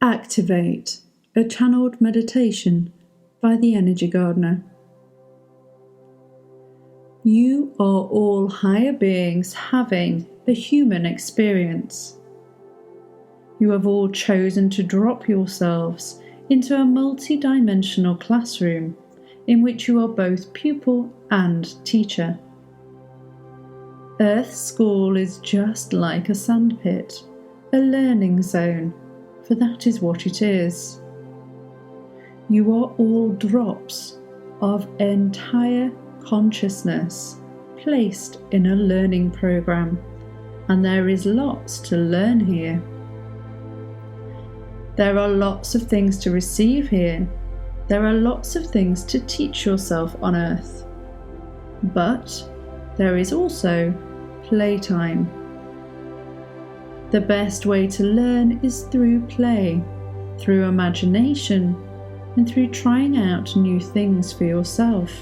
Activate, a channeled meditation by the Energy Gardener. You are all higher beings having a human experience. You have all chosen to drop yourselves into a multi-dimensional classroom in which you are both pupil and teacher. Earth School is just like a sandpit, a learning zone, for that is what it is. You are all drops of entire consciousness placed in a learning program, and there is lots to learn here. There are lots of things to receive here. There are lots of things to teach yourself on Earth. But there is also playtime. The best way to learn is through play, through imagination, and through trying out new things for yourself.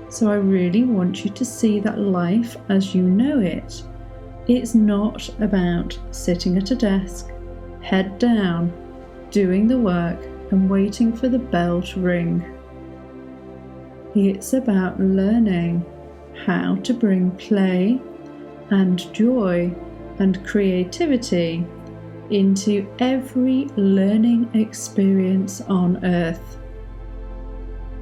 So I really want you to see that life as you know it, it's not about sitting at a desk, head down, doing the work and waiting for the bell to ring. It's about learning how to bring play and joy and creativity into every learning experience on Earth,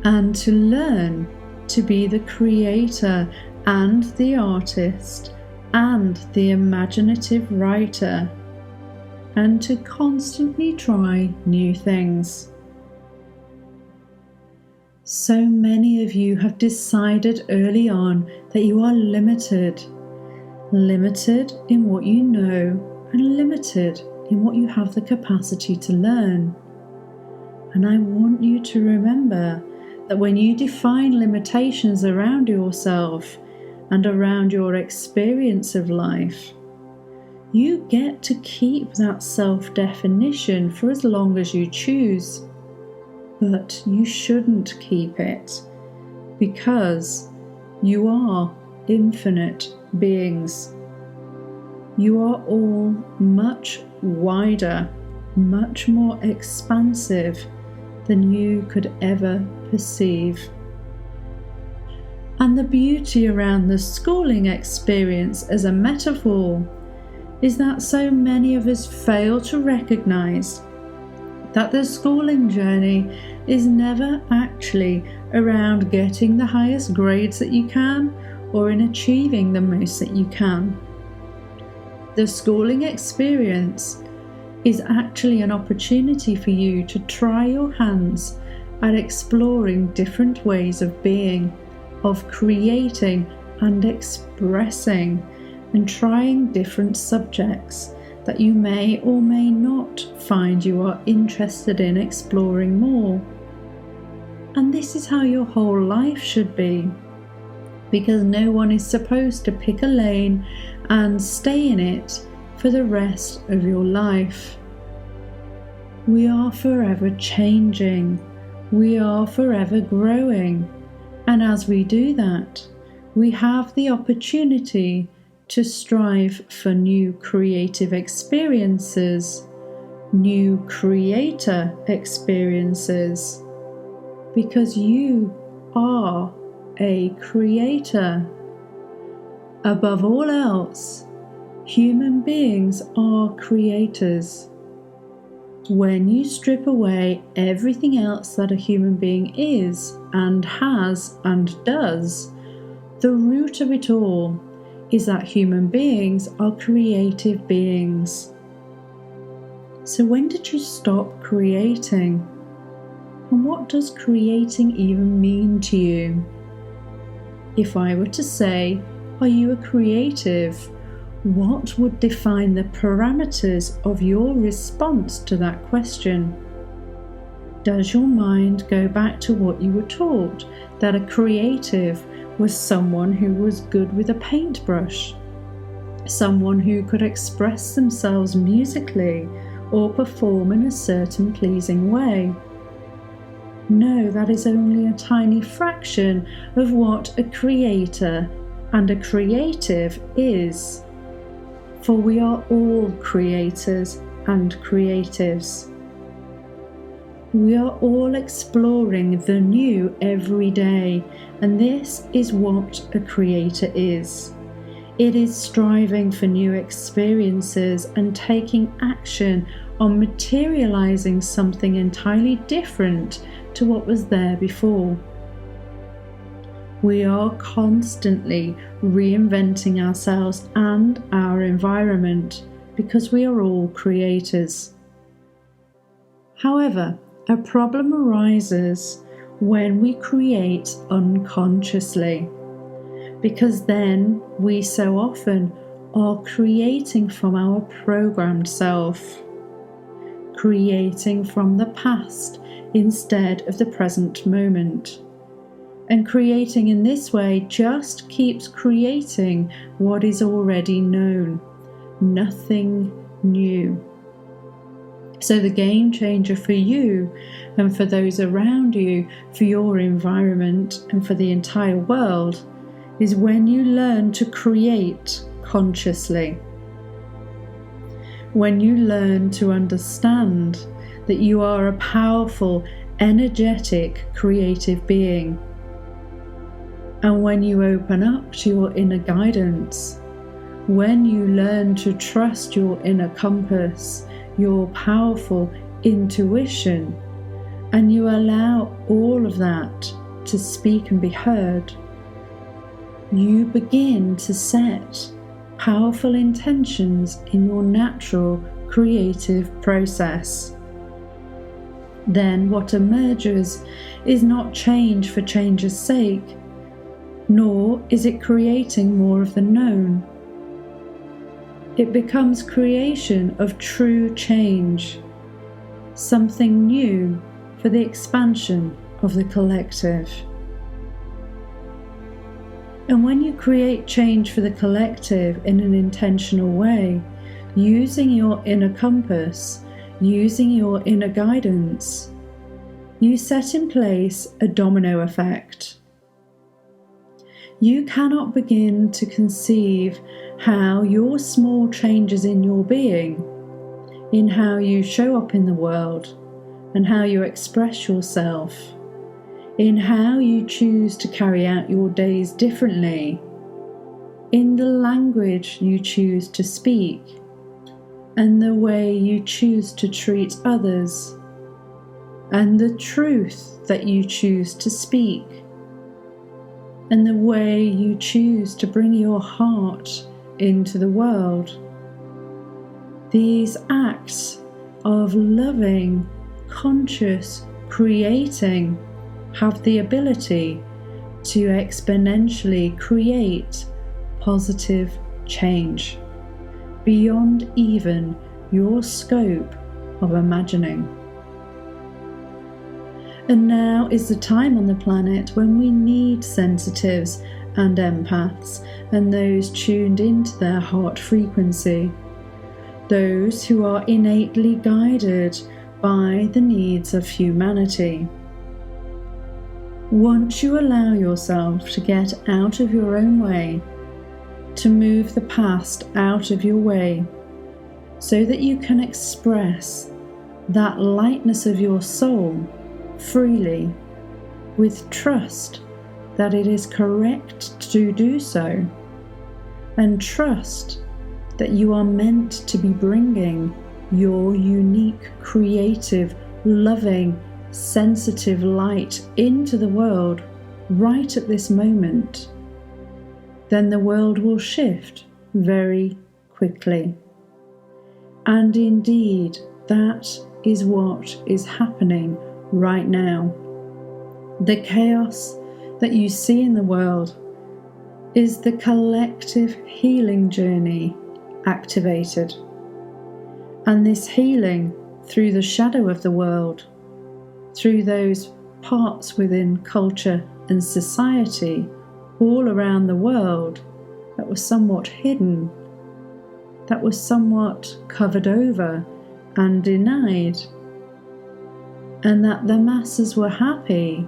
and to learn to be the creator and the artist and the imaginative writer, and to constantly try new things. So many of you have decided early on that you are limited in what you know and limited in what you have the capacity to learn. And I want you to remember that when you define limitations around yourself and around your experience of life, you get to keep that self-definition for as long as you choose. But you shouldn't keep it, because you are infinite beings. You are all much wider, much more expansive than you could ever perceive. And the beauty around the schooling experience as a metaphor is that so many of us fail to recognise that the schooling journey is never actually around getting the highest grades that you can or in achieving the most that you can. The schooling experience is actually an opportunity for you to try your hands at exploring different ways of being, of creating and expressing, and trying different subjects that you may or may not find you are interested in exploring more. And this is how your whole life should be, because no one is supposed to pick a lane and stay in it for the rest of your life. We are forever changing. We are forever growing. And as we do that, we have the opportunity to strive for new creative experiences, new creator experiences, because you are a creator. Above all else, human beings are creators. When you strip away everything else that a human being is and has and does, the root of it all is that human beings are creative beings. So when did you stop creating? And what does creating even mean to you? If I were to say, are you a creative? What would define the parameters of your response to that question? Does your mind go back to what you were taught, that a creative was someone who was good with a paintbrush, someone who could express themselves musically or perform in a certain pleasing way? No, that is only a tiny fraction of what a creator and a creative is. For we are all creators and creatives. We are all exploring the new every day, and this is what a creator is. It is striving for new experiences and taking action on materializing something entirely different to what was there before. We are constantly reinventing ourselves and our environment because we are all creators. However, a problem arises when we create unconsciously, because then we so often are creating from our programmed self, creating from the past instead of the present moment. And creating in this way just keeps creating what is already known, nothing new. So the game changer for you and for those around you, for your environment and for the entire world, is when you learn to create consciously. When you learn to understand that you are a powerful, energetic, creative being. And when you open up to your inner guidance, when you learn to trust your inner compass, your powerful intuition, and you allow all of that to speak and be heard, you begin to set powerful intentions in your natural creative process. Then what emerges is not change for change's sake, nor is it creating more of the known. It becomes creation of true change, something new for the expansion of the collective. And when you create change for the collective in an intentional way, using your inner compass, using your inner guidance, you set in place a domino effect. You cannot begin to conceive how your small changes in your being, in how you show up in the world, and how you express yourself, in how you choose to carry out your days differently, in the language you choose to speak, and the way you choose to treat others, and the truth that you choose to speak, and the way you choose to bring your heart into the world. These acts of loving, conscious creating have the ability to exponentially create positive change beyond even your scope of imagining. And now is the time on the planet when we need sensitives and empaths and those tuned into their heart frequency, those who are innately guided by the needs of humanity. Once you allow yourself to get out of your own way, to move the past out of your way, so that you can express that lightness of your soul freely, with trust that it is correct to do so, and trust that you are meant to be bringing your unique, creative, loving, sensitive light into the world right at this moment, then the world will shift very quickly. And indeed, that is what is happening right now. The chaos that you see in the world is the collective healing journey activated. And this healing through the shadow of the world, through those parts within culture and society all around the world that were somewhat hidden, that was somewhat covered over and denied, and that the masses were happy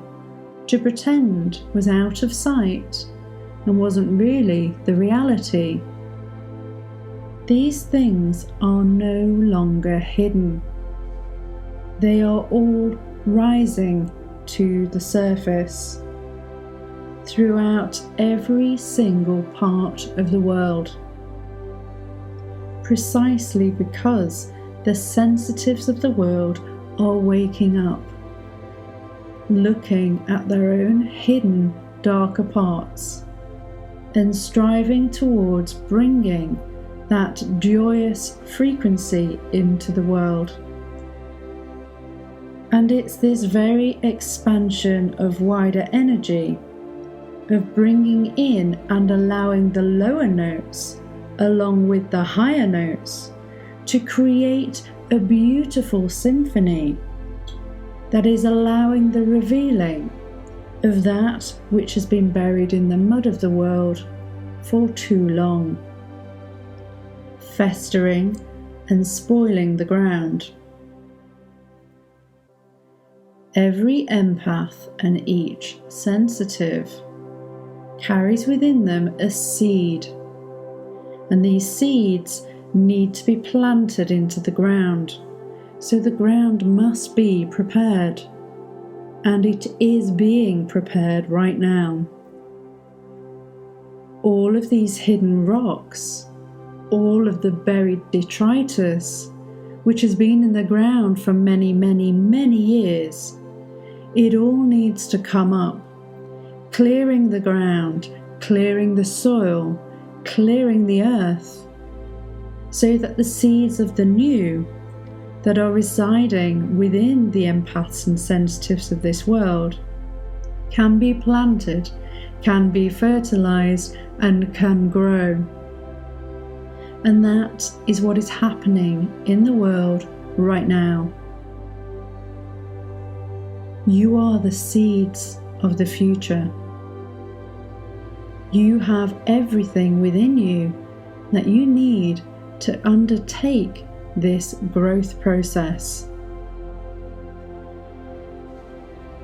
to pretend was out of sight and wasn't really the reality. These things are no longer hidden. They are all rising to the surface throughout every single part of the world, precisely because the sensitives of the world are waking up, looking at their own hidden darker parts and striving towards bringing that joyous frequency into the world. And it's this very expansion of wider energy, of bringing in and allowing the lower notes along with the higher notes to create a beautiful symphony that is allowing the revealing of that which has been buried in the mud of the world for too long, festering and spoiling the ground. Every empath and each sensitive carries within them a seed, and these seeds need to be planted into the ground. So the ground must be prepared, and it is being prepared right now. All of these hidden rocks, all of the buried detritus, which has been in the ground for many, many, many years, it all needs to come up, clearing the ground, clearing the soil, clearing the earth, so that the seeds of the new that are residing within the empaths and sensitives of this world can be planted, can be fertilized, and can grow. And that is what is happening in the world right now. You are the seeds of the future. You have everything within you that you need to undertake this growth process.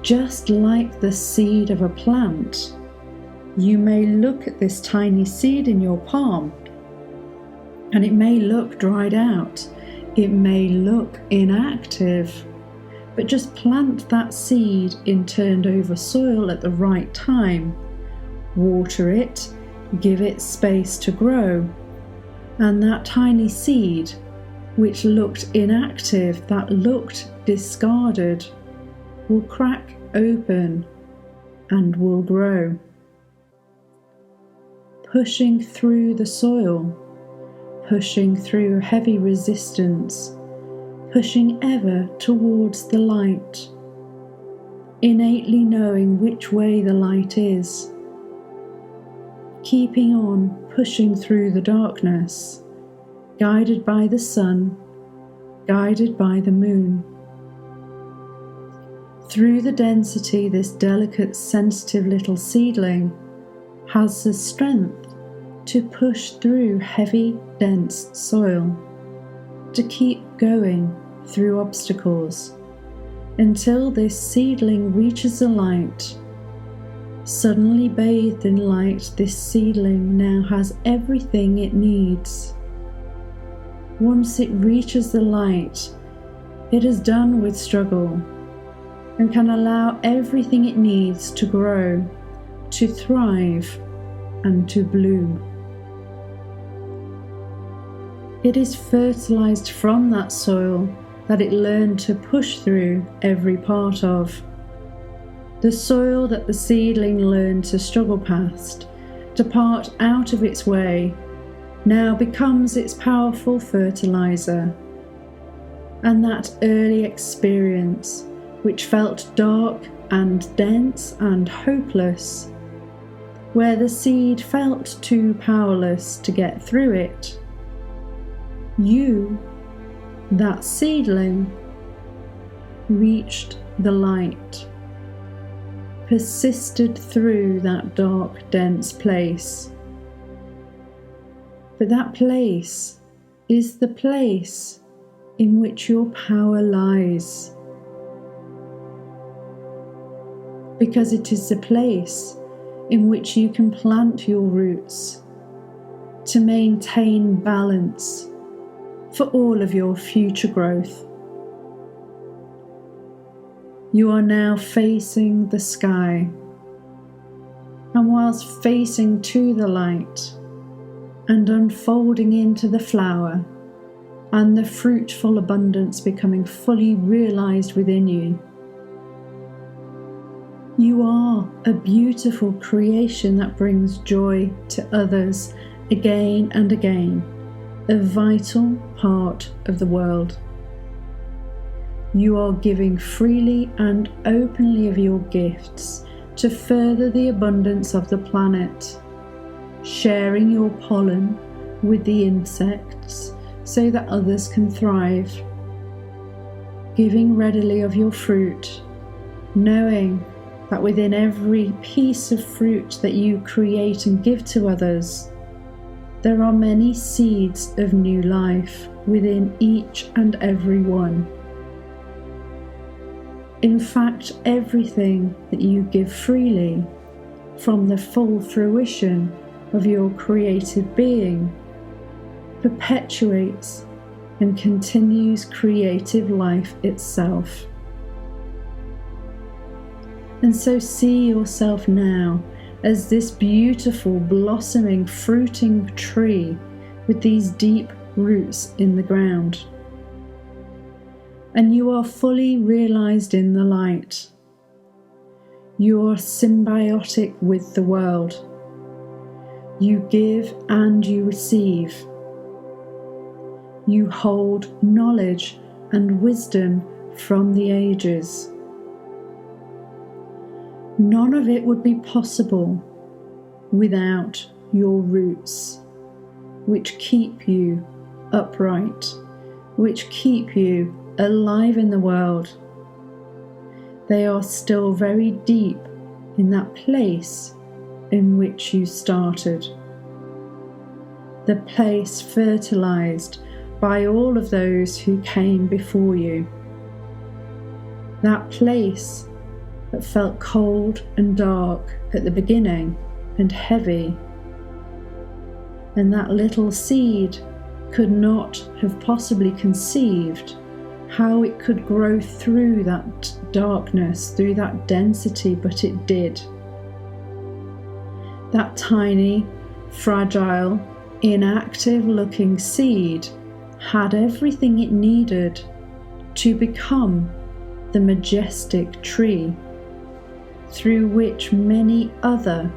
Just like the seed of a plant, you may look at this tiny seed in your palm, and it may look dried out, it may look inactive, but just plant that seed in turned over soil at the right time, water it, give it space to grow, and that tiny seed, which looked inactive, that looked discarded, will crack open and will grow, pushing through the soil, pushing through heavy resistance, pushing ever towards the light, innately knowing which way the light is, keeping on pushing through the darkness, guided by the sun, guided by the moon. Through the density, this delicate, sensitive little seedling has the strength to push through heavy, dense soil, to keep going through obstacles until this seedling reaches the light. Suddenly bathed in light, this seedling now has everything it needs. Once it reaches the light, it is done with struggle and can allow everything it needs to grow, to thrive, and to bloom. It is fertilized from that soil that it learned to push through every part of. The soil that the seedling learned to struggle past, to part out of its way, now becomes its powerful fertilizer. And that early experience, which felt dark and dense and hopeless, where the seed felt too powerless to get through it, you, that seedling, reached the light, persisted through that dark, dense place. But that place is the place in which your power lies, because it is the place in which you can plant your roots, to maintain balance for all of your future growth. You are now facing the sky, and whilst facing to the light and unfolding into the flower and the fruitful abundance becoming fully realized within you, you are a beautiful creation that brings joy to others again and again, a vital part of the world. You are giving freely and openly of your gifts to further the abundance of the planet, sharing your pollen with the insects so that others can thrive, giving readily of your fruit, knowing that within every piece of fruit that you create and give to others, there are many seeds of new life within each and every one. In fact, everything that you give freely from the full fruition of your creative being perpetuates and continues creative life itself. And so see yourself now as this beautiful, blossoming, fruiting tree with these deep roots in the ground. And you are fully realized in the light. You are symbiotic with the world. You give and you receive. You hold knowledge and wisdom from the ages. None of it would be possible without your roots, which keep you upright, which keep you alive in the world. They are still very deep in that place in which you started, the place fertilized by all of those who came before you, that place that felt cold and dark at the beginning and heavy, and that little seed could not have possibly conceived how it could grow through that darkness, through that density, but it did. That tiny, fragile, inactive looking seed had everything it needed to become the majestic tree through which many other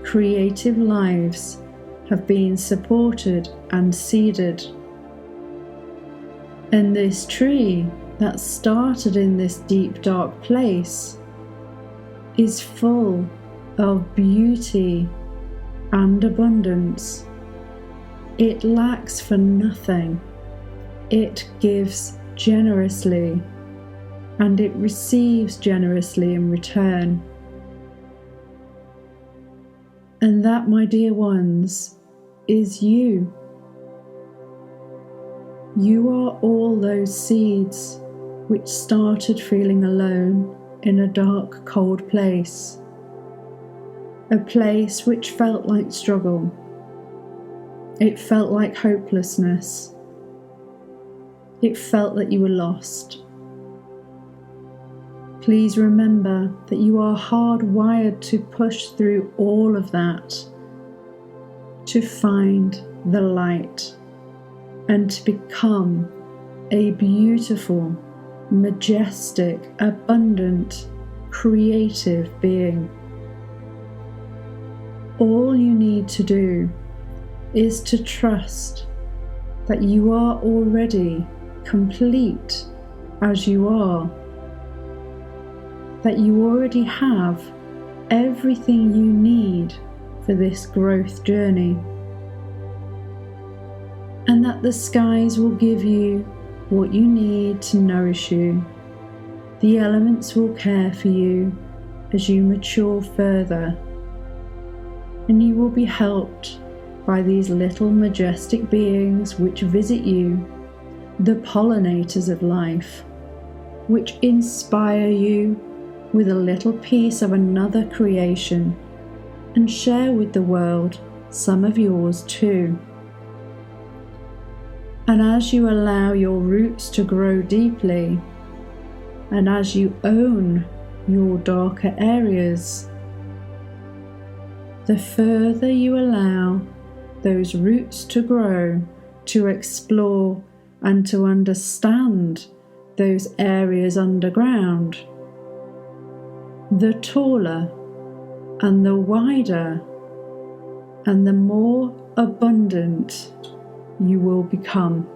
creative lives have been supported and seeded. And this tree that started in this deep, dark place is full of beauty and abundance. It lacks for nothing. It gives generously, and it receives generously in return. And that, my dear ones, is you. You are all those seeds which started feeling alone in a dark, cold place. A place which felt like struggle. It felt like hopelessness. It felt that you were lost. Please remember that you are hardwired to push through all of that, to find the light, and to become a beautiful, majestic, abundant, creative being. All you need to do is to trust that you are already complete as you are, that you already have everything you need for this growth journey, and that the skies will give you what you need to nourish you. The elements will care for you as you mature further, and you will be helped by these little majestic beings which visit you, the pollinators of life, which inspire you with a little piece of another creation and share with the world some of yours too. And as you allow your roots to grow deeply, and as you own your darker areas, the further you allow those roots to grow, to explore and to understand those areas underground, the taller and the wider and the more abundant you will become.